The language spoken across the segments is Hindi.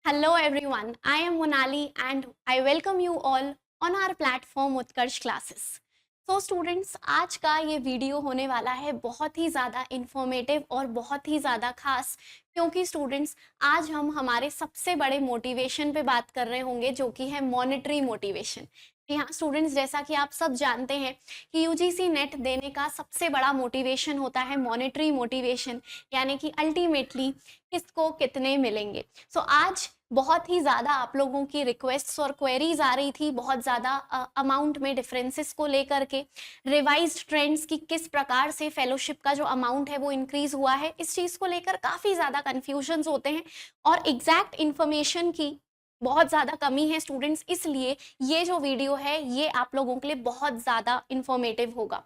Hello everyone, I am Monali and I welcome you all on our platform Utkarsh classes. तो स्टूडेंट्स, आज का ये वीडियो होने वाला है बहुत ही ज़्यादा इंफॉर्मेटिव और बहुत ही ज़्यादा खास, क्योंकि स्टूडेंट्स आज हम हमारे सबसे बड़े मोटिवेशन पे बात कर रहे होंगे जो कि है मॉनेटरी मोटिवेशन। यहाँ स्टूडेंट्स, जैसा कि आप सब जानते हैं कि यूजीसी नेट देने का सबसे बड़ा मोटिवेशन होता है मॉनेटरी मोटिवेशन, यानी कि अल्टीमेटली किसको कितने मिलेंगे। सो आज बहुत ही ज़्यादा आप लोगों की रिक्वेस्ट्स और क्वेरीज आ रही थी, बहुत ज़्यादा अमाउंट में डिफरेंसेस को लेकर के, रिवाइज्ड ट्रेंड्स की किस प्रकार से फेलोशिप का जो अमाउंट है वो इंक्रीज हुआ है, इस चीज़ को लेकर काफ़ी ज़्यादा कन्फ्यूजन्स होते हैं और एग्जैक्ट इन्फॉर्मेशन की बहुत ज़्यादा कमी है स्टूडेंट्स। इसलिए ये जो वीडियो है ये आप लोगों के लिए बहुत ज़्यादा इंफॉर्मेटिव होगा।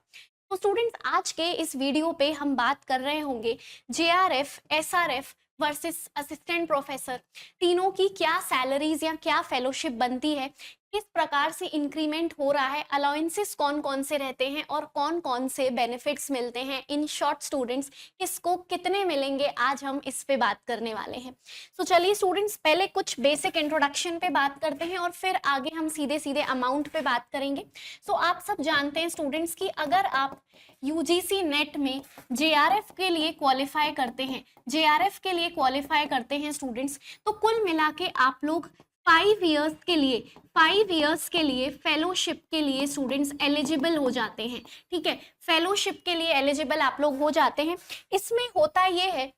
तो स्टूडेंट्स, आज के इस वीडियो पे हम बात कर रहे होंगे JRF, SRF versus assistant professor, तीनों की क्या सैलरीज या क्या फेलोशिप बनती है, किस प्रकार से इंक्रीमेंट हो रहा है, अलाउंसेस कौन कौन से रहते हैं और कौन कौन से बेनिफिट्स मिलते हैं। इन शॉर्ट स्टूडेंट्स, किसको कितने मिलेंगे, आज हम इस पे बात करने वाले हैं। तो चलिए स्टूडेंट्स, पहले कुछ बेसिक इंट्रोडक्शन पे बात करते हैं और फिर आगे हम सीधे सीधे अमाउंट पे बात करेंगे। सो आप सब जानते हैं स्टूडेंट्स कि अगर आप यूजीसी नेट में जेआरएफ के लिए क्वालिफाई करते हैं, जेआरएफ के लिए क्वालिफाई करते हैं स्टूडेंट्स, तो कुल मिला के आप लोग 5 इयर्स के लिए फेलोशिप के लिए स्टूडेंट्स एलिजिबल हो जाते हैं। ठीक है, फेलोशिप के लिए एलिजिबल आप लोग हो जाते हैं। इसमें होता ये है,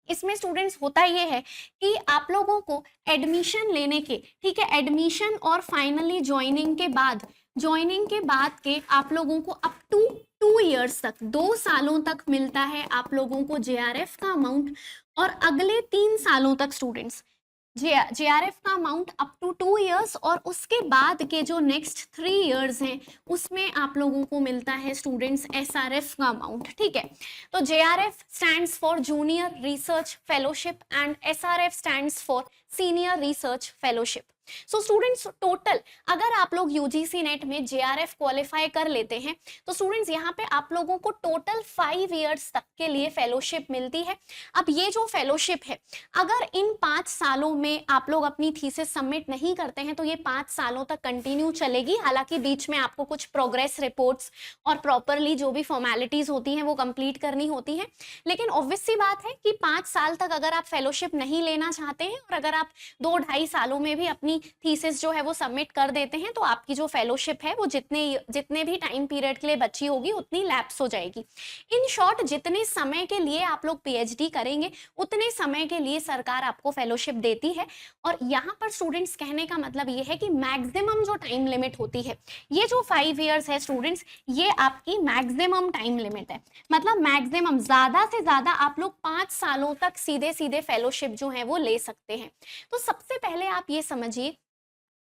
इसमें स्टूडेंट्स होता ये है कि आप लोगों को एडमिशन लेने के, ठीक है, एडमिशन और फाइनली ज्वाइनिंग के बाद के आप लोगों को अप टू 2 इयर्स तक, 2 सालों तक मिलता है आप लोगों को जेआरएफ का अमाउंट, और अगले 3 सालों तक स्टूडेंट्स जेआरएफ का अमाउंट अप टू 2 इयर्स, और उसके बाद के जो नेक्स्ट 3 इयर्स हैं उसमें आप लोगों को मिलता है स्टूडेंट्स एसआरएफ का अमाउंट। ठीक है, तो JRF stands for junior research fellowship and SRF stands for senior research fellowship. So students, total अगर आप लोग यूजीसी नेट में जेआरएफ क्वालिफाई कर लेते हैं तो स्टूडेंट्स यहाँ पे आप लोगों को टोटल 5 इयर्स तक के लिए फेलोशिप मिलती है। अब ये जो फेलोशिप है, अगर इन 5 सालों में आप लोग अपनी थीसिस सबमिट नहीं करते हैं तो ये 5 सालों तक कंटिन्यू चलेगी। हालांकि बीच में आपको कुछ प्रोग्रेस रिपोर्ट्स और प्रॉपरली जो भी फॉर्मेलिटीज होती हैं वो कंप्लीट करनी होती है, लेकिन ऑब्वियस सी बात है कि 5 साल तक अगर आप फेलोशिप नहीं लेना चाहते हैं और अगर आप 2-2.5 सालों में भी अपनी थीसिस जो है वो सबमिट कर देते हैं तो आपकी जो फेलोशिप है वो जितने भी टाइम पीरियड के लिए बची होगी उतनी लैप्स हो जाएगी। इन शॉर्ट, जितने समय के लिए आप लोग पीएचडी करेंगे उतने समय के लिए सरकार आपको फेलोशिप देती है। और यहाँ पर स्टूडेंट्स, कहने का मतलब ये है कि मैक्सिमम जो टाइम लिमिट होती है, ये जो 5 इयर्स है स्टूडेंट्स, ये आपकी मैक्सिमम टाइम लिमिट है। मतलब मैक्सिमम, ज्यादा से ज्यादा आप लोग 5 सालों तक सीधे सीधे फेलोशिप जो है वो ले सकते हैं। तो सबसे पहले आप ये समझिए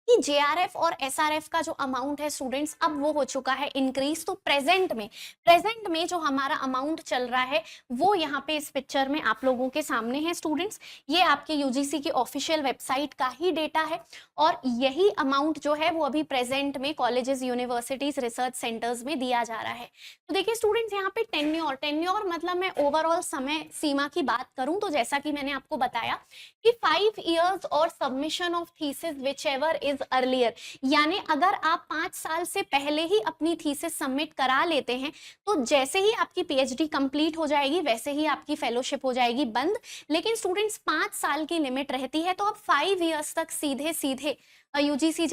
कि जेआरएफ और एसआरएफ का जो अमाउंट है स्टूडेंट्स, अब वो हो चुका है इंक्रीज। तो प्रेजेंट में जो हमारा अमाउंट चल रहा है वो यहाँ पे इस पिक्चर में आप लोगों के सामने है स्टूडेंट्स। ये आपके यूजीसी की ऑफिशियल वेबसाइट का ही डेटा है और यही अमाउंट जो है वो अभी प्रेजेंट में कॉलेजेस, यूनिवर्सिटीज, रिसर्च सेंटर्स में दिया जा रहा है। तो देखिए स्टूडेंट्स, यहाँ पे टेन्योर मतलब मैं ओवरऑल समय सीमा की बात करूं तो जैसा कि मैंने आपको बताया कि 5 इयर्स और submission of thesis which ever is earlier, यानी अगर आप 5 साल से पहले ही अपनी थीसिस सबमिट करा लेते हैं तो जैसे ही आपकी पीएचडी कंप्लीट हो जाएगी वैसे ही आपकी फेलोशिप हो जाएगी बंद। लेकिन स्टूडेंट्स, 5 साल की लिमिट रहती है, तो आप 5 इयर्स तक सीधे सीधे यूजीसी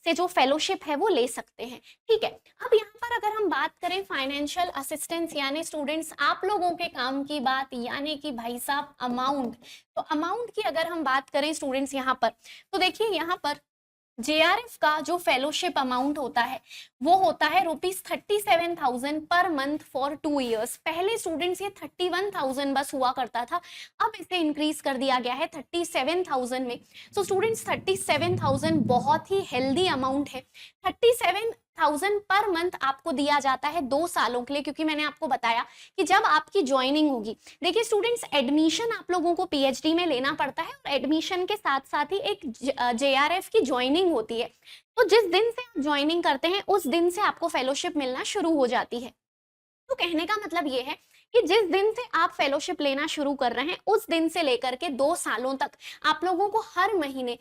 से जो फेलोशिप है वो ले सकते हैं। ठीक है, अब यहाँ पर अगर हम बात करें फाइनेंशियल असिस्टेंस, यानी स्टूडेंट्स आप लोगों के काम की बात, यानी कि भाई साहब अमाउंट, तो अमाउंट की अगर हम बात करें स्टूडेंट्स यहाँ पर, तो देखिए यहाँ पर जेआरएफ का जो फेलोशिप अमाउंट होता है वो होता है ₹37,000 पर मंथ फॉर 2 इयर्स। पहले स्टूडेंट्स ये 31,000 बस हुआ करता था, अब इसे इंक्रीज कर दिया गया है 37,000 में। सो स्टूडेंट्स, 37,000 बहुत ही हेल्दी अमाउंट है। 37,000 पर मंथ आपको दिया जाता है 2 सालों के लिए, क्योंकि मैंने आपको बताया कि जब आपकी ज्वाइनिंग होगी, देखिए स्टूडेंट्स, एडमिशन आप लोगों को पीएचडी में लेना पड़ता है और एडमिशन के साथ साथ ही एक जेआरएफ की ज्वाइनिंग होती है। तो जिस दिन से आप ज्वाइनिंग करते हैं उस दिन से आपको फेलोशिप मिलना शुरू हो जाती है। तो कहने का मतलब ये है कि जिस दिन से आप फेलोशिप लेना शुरू कर रहे हैं उस दिन से लेकर के 2 सालों तक आप लोगों को हर महीने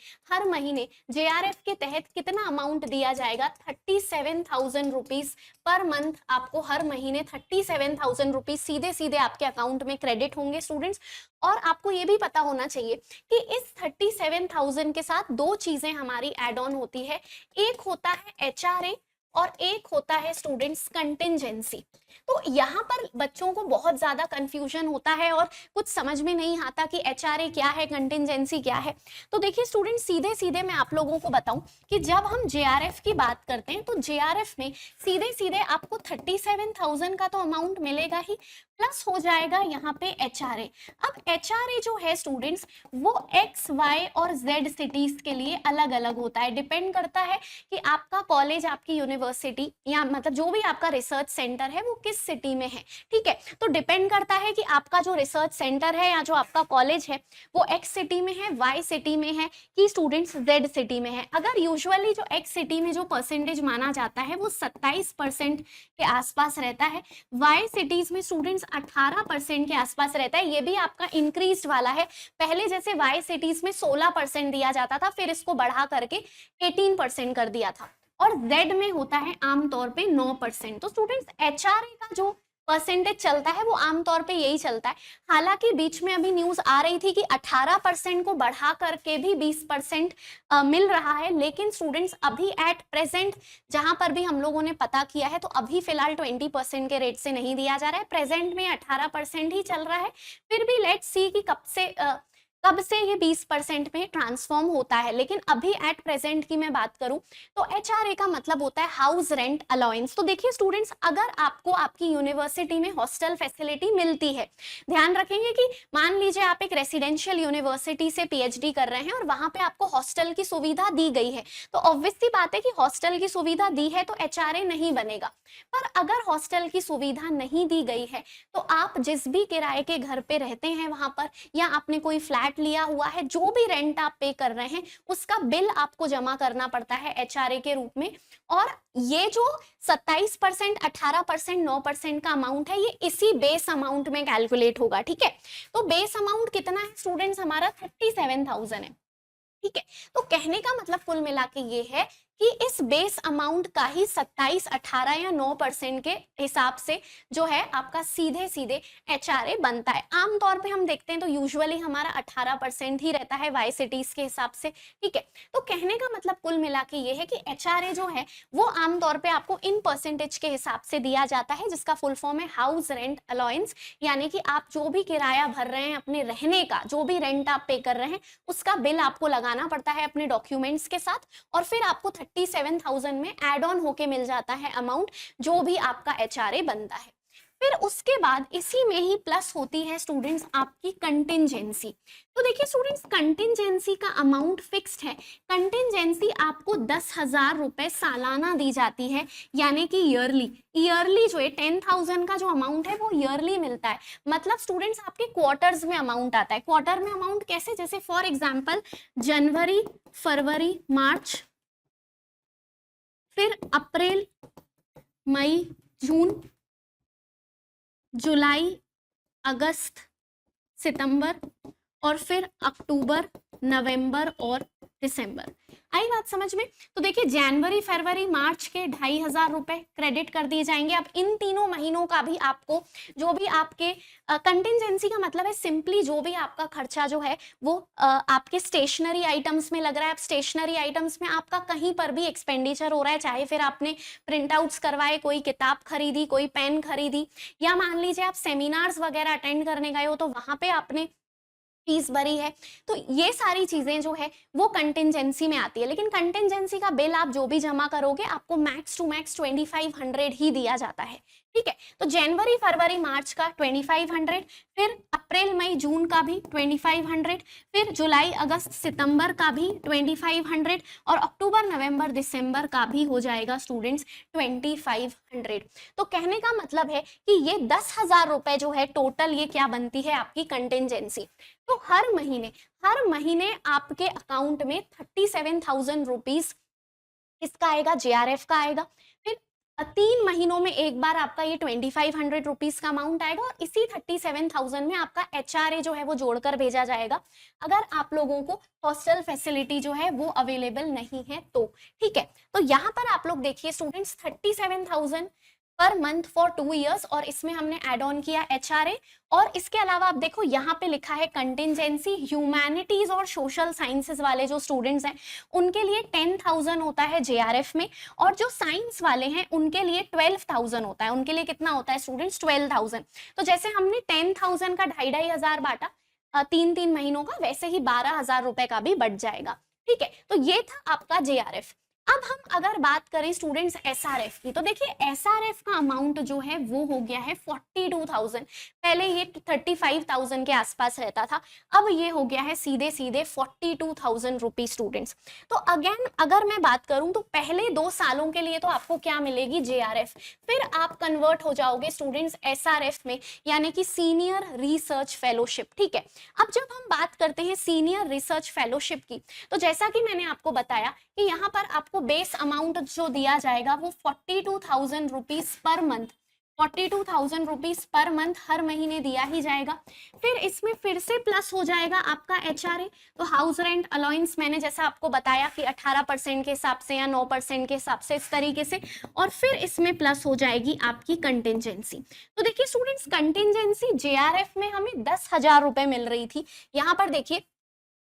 जेआरएफ के तहत कितना अमाउंट दिया जाएगा, 37,000 रुपीज पर मंथ। आपको हर महीने 37,000 रुपीज सीधे सीधे आपके अकाउंट में क्रेडिट होंगे स्टूडेंट्स। और आपको ये भी पता होना चाहिए कि इस 37,000 के साथ दो चीजें हमारी एड ऑन होती है, एक होता है एचआरए और एक होता है स्टूडेंट्स कंटिंजेंसी। तो यहाँ पर बच्चों को बहुत ज्यादा कंफ्यूजन होता है और कुछ समझ में नहीं आता कि एचआरए क्या है, कंटिंजेंसी क्या है। तो देखिए स्टूडेंट्स, सीधे सीधे मैं आप लोगों को बताऊं कि जब हम जेआरएफ की बात करते हैं तो जेआरएफ में सीधे सीधे आपको 37,000 का तो अमाउंट मिलेगा ही, प्लस हो जाएगा यहाँ पे एचआरए। अब एचआरए जो है स्टूडेंट्स वो एक्स, वाई और जेड सिटीज के लिए अलग अलग होता है। डिपेंड करता है कि आपका कॉलेज, आपकी यूनिवर्सिटी या मतलब जो भी आपका रिसर्च सेंटर है वो किस सिटी में है, ठीक है। तो डिपेंड करता है कि आपका जो रिसर्च सेंटर है या जो आपका कॉलेज है वो एक्स सिटी में है, वाई सिटी में है कि स्टूडेंट्स जेड सिटी में है। अगर यूजुअली जो एक्स सिटी में जो परसेंटेज माना जाता है वो 27% के आसपास रहता है, वाई सिटीज में स्टूडेंट्स 18% के आसपास रहता है। ये भी आपका इंक्रीज वाला है, पहले जैसे वाई सिटीज में 16% दिया जाता था, फिर इसको बढ़ा करके 18% कर दिया था, और जेड में होता है आमतौर पे 9%। तो स्टूडेंट्स एचआरए का जो परसेंटेज चलता है वो आमतौर पे यही चलता है। हालांकि बीच में अभी न्यूज आ रही थी कि 18% को बढ़ा करके भी 20% मिल रहा है, लेकिन स्टूडेंट्स अभी एट प्रेजेंट जहां पर भी हम लोगों ने पता किया है तो अभी फिलहाल 20% के रेट से नहीं दिया जा रहा है, प्रेजेंट में 18% ही चल रहा है। फिर भी लेट्स सी कि कब से ये 20% में ट्रांसफॉर्म होता है। लेकिन अभी एट प्रेजेंट की मैं बात करूं तो एचआरए का मतलब होता है हाउस रेंट अलाउंस। तो देखिए स्टूडेंट्स, अगर आपको आपकी यूनिवर्सिटी में हॉस्टल फैसिलिटी मिलती है, ध्यान रखेंगे कि मान लीजिए आप एक रेसिडेंशियल यूनिवर्सिटी से पीएचडी कर रहे हैं और वहां पे आपको हॉस्टल की सुविधा दी गई है, तो ऑब्वियस सी बात है कि हॉस्टल की सुविधा दी है तो एचआरए नहीं बनेगा। पर अगर हॉस्टल की सुविधा नहीं दी गई है तो आप जिस भी किराए के घर पे रहते हैं वहां पर, या आपने कोई फ्लैट लिया हुआ है, जो भी रेंट आप पे कर रहे हैं उसका बिल आपको जमा करना पड़ता है एचआरए के रूप में। और ये जो 27%, 18%, 9% का अमाउंट है, ये इसी बेस अमाउंट में कैलकुलेट होगा, ठीक है। तो बेस अमाउंट कितना है स्टूडेंट्स, हमारा 37,000 है, ठीक है। तो कहने का मतलब कुल मिला के ये है कि इस बेस अमाउंट का ही 27, 18 या 9% के हिसाब से जो है आपका सीधे सीधे एचआरए बनता है। आमतौर पे हम देखते हैं तो यूजुअली हमारा 18% ही रहता है वाई सिटीज के हिसाब से, ठीक है। तो कहने का मतलब कुल मिला के ये है कि एचआरए जो है वो आमतौर पे आपको इन परसेंटेज के हिसाब से दिया जाता है, जिसका फुल फॉर्म है हाउस रेंट अलाउंस। यानी कि आप जो भी किराया भर रहे हैं अपने रहने का, जो भी रेंट आप पे कर रहे हैं उसका बिल आपको लगाना पड़ता है अपने डॉक्यूमेंट्स के साथ, और फिर आपको 37,000 में एड ऑन होके मिल जाता है अमाउंट जो भी आपका एचआरए बनता है। फिर उसके बाद इसी में ही प्लस होती है स्टूडेंट्स आपकी कंटिंजेंसी। तो देखिए स्टूडेंट्स, कंटिंजेंसी का अमाउंट फिक्स्ड है। कंटिंजेंसी आपको 10,000 रुपए सालाना दी जाती है, यानी कि ईयरली जो है 10,000 का जो अमाउंट है वो ईयरली मिलता है। मतलब स्टूडेंट्स आपके क्वार्टर्स में अमाउंट आता है। क्वार्टर में अमाउंट कैसे, जैसे फॉर एग्जाम्पल जनवरी, फरवरी, मार्च, फिर अप्रैल, मई, जून, जुलाई, अगस्त, सितंबर, और फिर अक्टूबर, नवंबर और दिसंबर। आई बात समझ में। तो देखिए जनवरी, फरवरी, मार्च के 2,500 रुपए क्रेडिट कर दिए जाएंगे। अब इन तीनों महीनों का भी आपको जो भी आपके कंटिंजेंसी का मतलब है सिंपली जो भी आपका खर्चा जो है वो आपके स्टेशनरी आइटम्स में लग रहा है। अब स्टेशनरी आइटम्स में आपका कहीं पर भी एक्सपेंडिचर हो रहा है, चाहे फिर आपने प्रिंट आउट्स करवाए, कोई किताब खरीदी, कोई पेन खरीदी, या मान लीजिए आप सेमिनार्स वगैरह अटेंड करने गए हो तो वहां पे आपने फीस भरी है, तो ये सारी चीजें जो है वो कंटिंजेंसी में आती है। लेकिन कंटिंजेंसी का बिल आप जो भी जमा करोगे आपको मैक्स टू मैक्स 2500 ही दिया जाता है, ठीक है। तो जनवरी, फरवरी, मार्च का 2500, फिर अप्रैल, मई, जून का भी 2500, फिर जुलाई, अगस्त, सितंबर का भी 2500, और अक्टूबर, नवंबर, दिसंबर का भी हो जाएगा स्टूडेंट्स 2500। तो कहने का मतलब है कि ये 10,000 रुपए जो है टोटल, ये क्या बनती है आपकी कंटिंजेंसी। तो हर महीने आपके अकाउंट में 37,000 रुपीज किसका आएगा, जेआरएफ का आएगा। फिर 3 महीनों में एक बार आपका ये 2500 रुपीज का अमाउंट आएगा और इसी 37,000 में आपका HRA जो है वो जोड़कर भेजा जाएगा अगर आप लोगों को हॉस्टल फैसिलिटी जो है वो अवेलेबल नहीं है तो। ठीक है, तो यहाँ पर आप लोग देखिए students 37,000 per month for 2 years और इसमें हमने एड ऑन किया HRA और इसके अलावा आप देखो यहाँ पे लिखा है कंटिजेंसी। ह्यूमैनिटीज और सोशल साइंसेस वाले जो स्टूडेंट्स हैं उनके लिए 10,000 होता है JRF में और जो साइंस वाले हैं उनके लिए 12,000 होता है। उनके लिए कितना होता है स्टूडेंट्स 12,000। तो जैसे हमने 10,000 का 2,500 बांटा 3-3 महीनों का, वैसे ही 12,000 रुपए का भी बढ़ जाएगा। ठीक है, तो ये था आपका JRF। अब हम अगर बात करें स्टूडेंट्स SRF की, तो देखिए SRF का अमाउंट जो है वो हो गया है 42,000। पहले ये 35,000 के आसपास रहता था, अब ये हो गया है सीधे सीधे 42,000 रुपीज स्टूडेंट्स। तो अगेन अगर मैं बात करूं तो पहले 2 सालों के लिए तो आपको क्या मिलेगी JRF, फिर आप कन्वर्ट हो जाओगे स्टूडेंट्स SRF में, यानी कि सीनियर रिसर्च फेलोशिप। ठीक है, अब जब हम बात करते हैं सीनियर रिसर्च फेलोशिप की, तो जैसा कि मैंने आपको बताया कि यहाँ पर आपको बेस अमाउंट जो दिया जाएगा वो 42,000 rupees per month, 42,000 rupees per month हर महीने दिया ही जाएगा। फिर इसमें फिर से प्लस हो जाएगा आपका HRA। तो हाउस रेंट अलाउंस मैंने जैसा आपको बताया कि 18% के हिसाब से या 9% के हिसाब से, इस तरीके से। और फिर इसमें प्लस हो जाएगी आपकी कंटिजेंसी। तो देखिए स्टूडेंट्स कंटिजेंसी JRF में हमें 10,000 रुपए मिल रही थी, यहाँ पर देखिए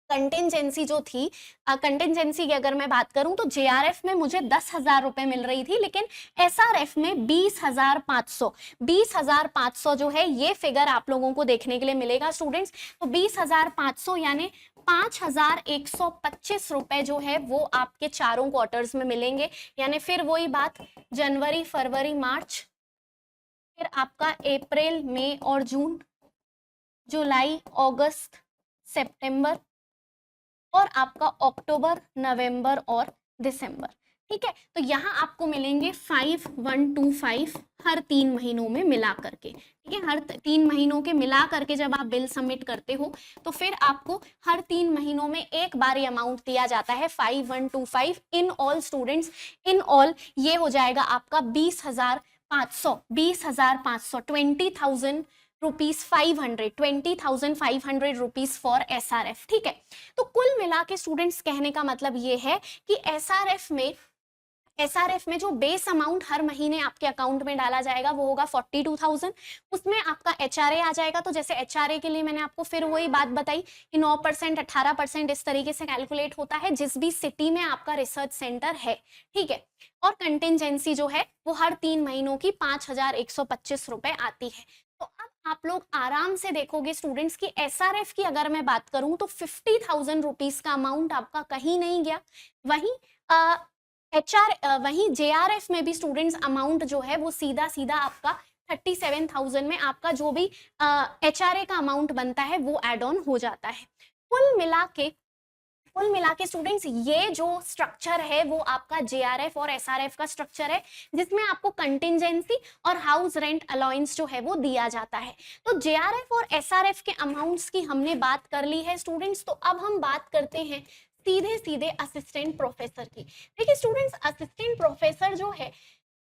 कंटिजेंसी जो थी, कंटिजेंसी की अगर मैं बात करूं तो JRF में मुझे 10,000 रुपए मिल रही थी, लेकिन SRF में 20,500, 20,500 जो है ये फिगर आप लोगों को देखने के लिए मिलेगा स्टूडेंट्स। तो 20,500 यानी 5,125 रुपए जो है वो आपके चारों क्वार्टर्स में मिलेंगे। यानी फिर वही बात, जनवरी फरवरी मार्च, फिर आपका अप्रैल मई और जून, जुलाई अगस्त सितंबर और आपका अक्टूबर नवंबर और दिसंबर। ठीक है, तो यहाँ आपको मिलेंगे 5,125 हर 3 महीनों में मिला करके। ठीक है, हर 3 महीनों के मिला करके जब आप बिल सबमिट करते हो तो फिर आपको हर 3 महीनों में एक बार ये अमाउंट दिया जाता है 5,125 in all students. In all ये हो जाएगा आपका 20,500, 20,500, 20,000 रुपीज 500, 20,500 रुपीज फॉर SRF। ठीक है, तो कुल मिला के स्टूडेंट्स कहने का मतलब ये है कि SRF में जो बेस अमाउंट हर महीने आपके अकाउंट में डाला जाएगा वो होगा 42,000। उसमें आपका HRA आ जाएगा। तो जैसे HRA के लिए मैंने आपको फिर वही बात बताई कि 9%, 18% इस तरीके से कैलकुलेट होता है जिस भी सिटी में आपका रिसर्च सेंटर है। ठीक है, और कंटिजेंसी जो है वो हर 3 महीनों की 5,125 रुपए आती है। तो अब आप लोग आराम से देखोगे स्टूडेंट्स की SRF की अगर मैं बात करूं तो 50,000 रुपीज का अमाउंट आपका कहीं नहीं गया। वहीं वहीं JRF में भी स्टूडेंट्स अमाउंट जो है वो सीधा सीधा आपका 37,000 में आपका जो भी HRA का अमाउंट बनता है वो एड ऑन हो जाता है। कुल मिला के स्टूडेंट्स ये जो स्ट्रक्चर है वो आपका JRF और SRF का स्ट्रक्चर है, जिसमें आपको कंटिजेंसी और हाउस रेंट अलाउंस जो है वो दिया जाता है। तो JRF और SRF के अमाउंट्स की हमने बात कर ली है स्टूडेंट्स। तो अब हम बात करते हैं सीधे सीधे असिस्टेंट प्रोफेसर की। देखिए स्टूडेंट्स असिस्टेंट प्रोफेसर जो है,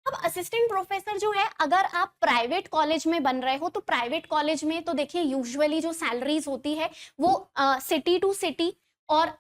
अब असिस्टेंट प्रोफेसर जो है अगर आप प्राइवेट कॉलेज में बन रहे हो तो प्राइवेट कॉलेज में तो देखिए यूजुअली जो सैलरीज होती है वो सिटी टू सिटी और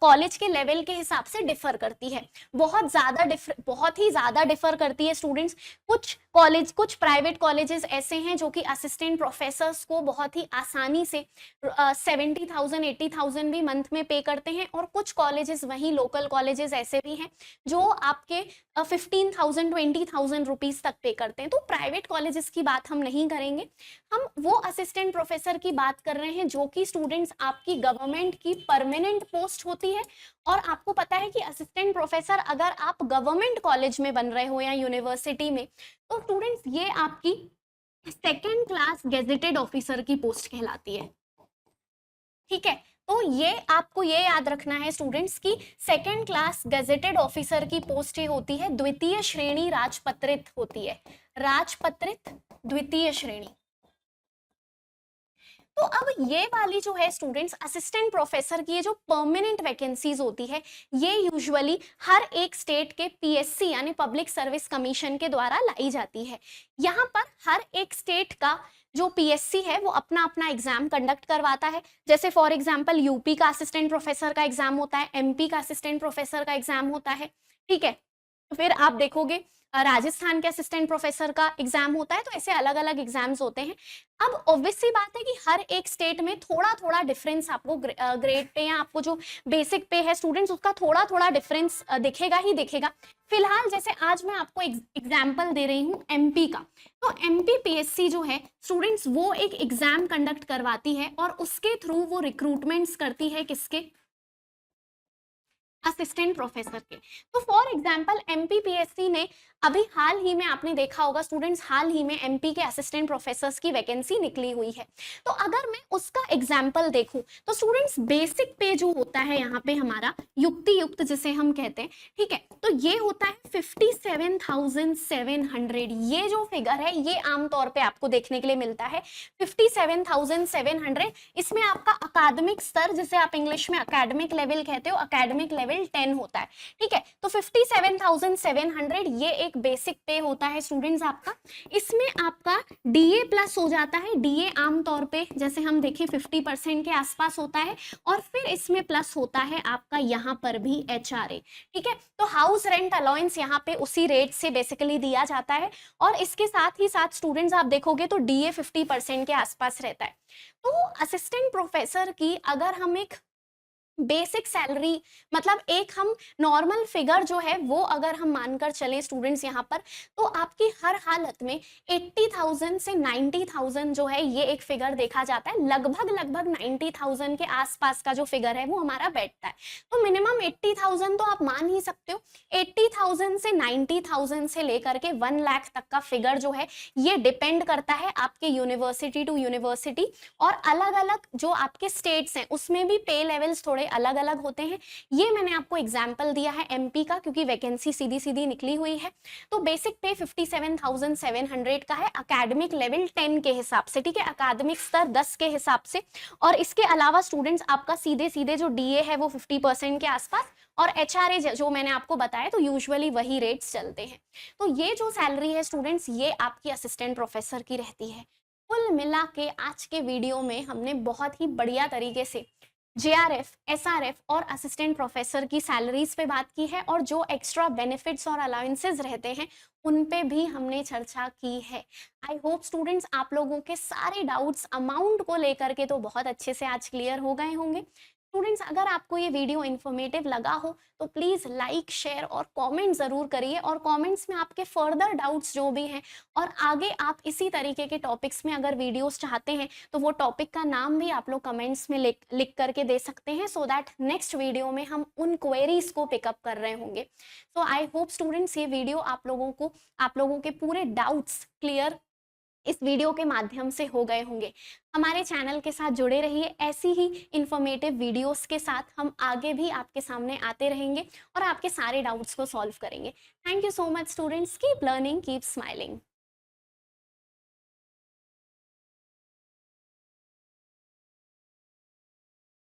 कॉलेज के लेवल के हिसाब से डिफर करती है। बहुत ही ज्यादा डिफर करती है स्टूडेंट्स। कुछ प्राइवेट कॉलेजेस ऐसे हैं जो कि असिस्टेंट प्रोफेसर्स को बहुत ही आसानी से 70,000 80,000 भी मंथ में पे करते हैं, और कुछ कॉलेजेस वहीं लोकल कॉलेजेस ऐसे भी हैं जो आपके 15,000 20,000 रुपीज तक पे करते हैं। तो प्राइवेट कॉलेजेस की बात हम नहीं करेंगे, हम वो असिस्टेंट प्रोफेसर की बात कर रहे हैं जो कि स्टूडेंट्स आपकी गवर्नमेंट की परमानेंट पोस्ट होती है। और आपको पता है कि असिस्टेंट प्रोफेसर अगर आप गवर्नमेंट कॉलेज में बन रहे हो या यूनिवर्सिटी में, तो स्टूडेंट्स ये आपकी सेकेंड क्लास गेजेटेड ऑफिसर की पोस्ट कहलाती है। ठीक है, तो ये आपको ये याद रखना है स्टूडेंट्स की सेकेंड क्लास गेजेटेड ऑफिसर की पोस्ट ये होती है द्वितीय श्रेणी राजपत्रित होती है, राजपत्रित द्वितीय श्रेणी। तो अब ये वाली जो है स्टूडेंट्स असिस्टेंट प्रोफेसर की ये जो परमानेंट वैकेंसीज होती है, ये यूजुअली हर एक स्टेट के पीएससी यानी पब्लिक सर्विस कमीशन के द्वारा लाई जाती है। यहाँ पर हर एक स्टेट का जो पीएससी है वो अपना अपना एग्जाम कंडक्ट करवाता है। जैसे फॉर एग्जांपल यूपी का असिस्टेंट प्रोफेसर का एग्जाम होता है, एमपी का असिस्टेंट प्रोफेसर का एग्जाम होता है, ठीक है। फिर आप देखोगे राजस्थान के असिस्टेंट प्रोफेसर का एग्जाम होता है। तो ऐसे अलग अलग एग्जाम्स होते हैं। अब ऑब्वियस सी बात है कि हर एक स्टेट में थोड़ा थोड़ा डिफरेंस आपको ग्रेड पे या आपको जो बेसिक पे है स्टूडेंट्स उसका थोड़ा थोड़ा डिफरेंस दिखेगा ही दिखेगा। फिलहाल जैसे आज मैं आपको एग्जाम्पल दे रही हूँ एमपी का, तो एमपी पीएससी जो है स्टूडेंट्स वो एक एग्जाम कंडक्ट करवाती है और उसके थ्रू वो रिक्रूटमेंट्स करती है किसके, असिस्टेंट प्रोफेसर के। तो फॉर एग्जांपल एमपीपीएससी ने अभी हाल ही में आपने देखा होगा स्टूडेंट्स, हाल ही में एमपी के असिस्टेंट प्रोफेसर्स की वैकेंसी निकली हुई है। तो अगर मैं उसका एग्जांपल देखूं तो स्टूडेंट्स बेसिक पे जो होता है यहाँ पे हमारा युक्ति युक्त जिसे हम कहते हैं, ठीक है, तो ये होता है 57,700। ये जो फिगर है ये आमतौर पे आपको देखने के लिए मिलता है 57,700। इसमें आपका अकादमिक स्तर जिसे आप इंग्लिश में अकेडमिक लेवल कहते हो, अकेडमिक लेवल 10 होता है, ठीक है। तो 57,700 ये एक बेसिक पे होता है स्टूडेंट्स आपका। इसमें आपका डीए प्लस हो जाता है। डीए आमतौर पे जैसे हम देखें 50% के आसपास होता है और फिर इसमें प्लस होता है आपका यहाँ पर भी एचआरए, ठीक है। तो हाउस रेंट अलाउंस यहाँ पे उसी रेट से बेसिकली दिया जाता है और इसके साथ ही साथ स्टूडेंट्स आप देखोगे तो डीए 50% के आसपास रहता है। तो असिस्टेंट प्रोफेसर की अगर हम एक बेसिक सैलरी मतलब एक हम नॉर्मल फिगर जो है वो अगर हम मानकर चलें स्टूडेंट्स यहाँ पर, तो आपकी हर हालत में 80,000 से 90,000 जो है ये एक फिगर देखा जाता है। लगभग लगभग 90,000 के आसपास का जो फिगर है वो हमारा बैठता है। तो मिनिमम 80,000 तो आप मान ही सकते हो। 80,000 से 90,000 से लेकर के 1 लाख तक का फिगर जो है ये डिपेंड करता है आपके यूनिवर्सिटी टू यूनिवर्सिटी और अलग अलग जो आपके स्टेट्स हैं उसमें भी पे लेवल्स थोड़े अलग अलग होते हैं। ये मैंने आपको एग्जांपल दिया है एमपी का क्योंकि वैकेंसी सीधी सीधी निकली हुई है। तो बेसिक पे 57,700 का है एकेडमिक लेवल 10 के हिसाब से, ठीक है, अकादमिक स्तर 10 के हिसाब से। और इसके अलावा स्टूडेंट्स आपका सीधे सीधे जो डीए है वो 50% के आसपास और एचआरए जो मैंने आपको बताया तो यूजुअली वही रेट्स चलते हैं। तो ये जो सैलरी है स्टूडेंट्स ये आपकी असिस्टेंट प्रोफेसर की रहती है। कुल मिला के आज के वीडियो में हमने बहुत ही बढ़िया तरीके से जेआरएफ, एसआरएफ और असिस्टेंट प्रोफेसर की सैलरीज पे बात की है और जो एक्स्ट्रा बेनिफिट्स और अलाउंसेस रहते हैं उन पे भी हमने चर्चा की है। आई होप स्टूडेंट्स आप लोगों के सारे डाउट्स अमाउंट को लेकर के तो बहुत अच्छे से आज क्लियर हो गए होंगे। स्टूडेंट्स अगर आपको ये वीडियो इन्फॉर्मेटिव लगा हो तो प्लीज़ लाइक, शेयर और कमेंट ज़रूर करिए और कमेंट्स में आपके फर्दर डाउट्स जो भी हैं और आगे आप इसी तरीके के टॉपिक्स में अगर वीडियोस चाहते हैं तो वो टॉपिक का नाम भी आप लोग कमेंट्स में लिख करके दे सकते हैं सो दैट नेक्स्ट वीडियो में हम उन क्वेरीज को पिकअप कर रहे होंगे। सो आई होप स्टूडेंट्स ये वीडियो आप लोगों के पूरे डाउट्स क्लियर इस वीडियो के माध्यम से हो गए होंगे। हमारे चैनल के साथ जुड़े रहिए, ऐसी ही इंफॉर्मेटिव वीडियोस के साथ हम आगे भी आपके सामने आते रहेंगे और आपके सारे डाउट्स को सॉल्व करेंगे। Thank you so much students, keep learning, keep smiling.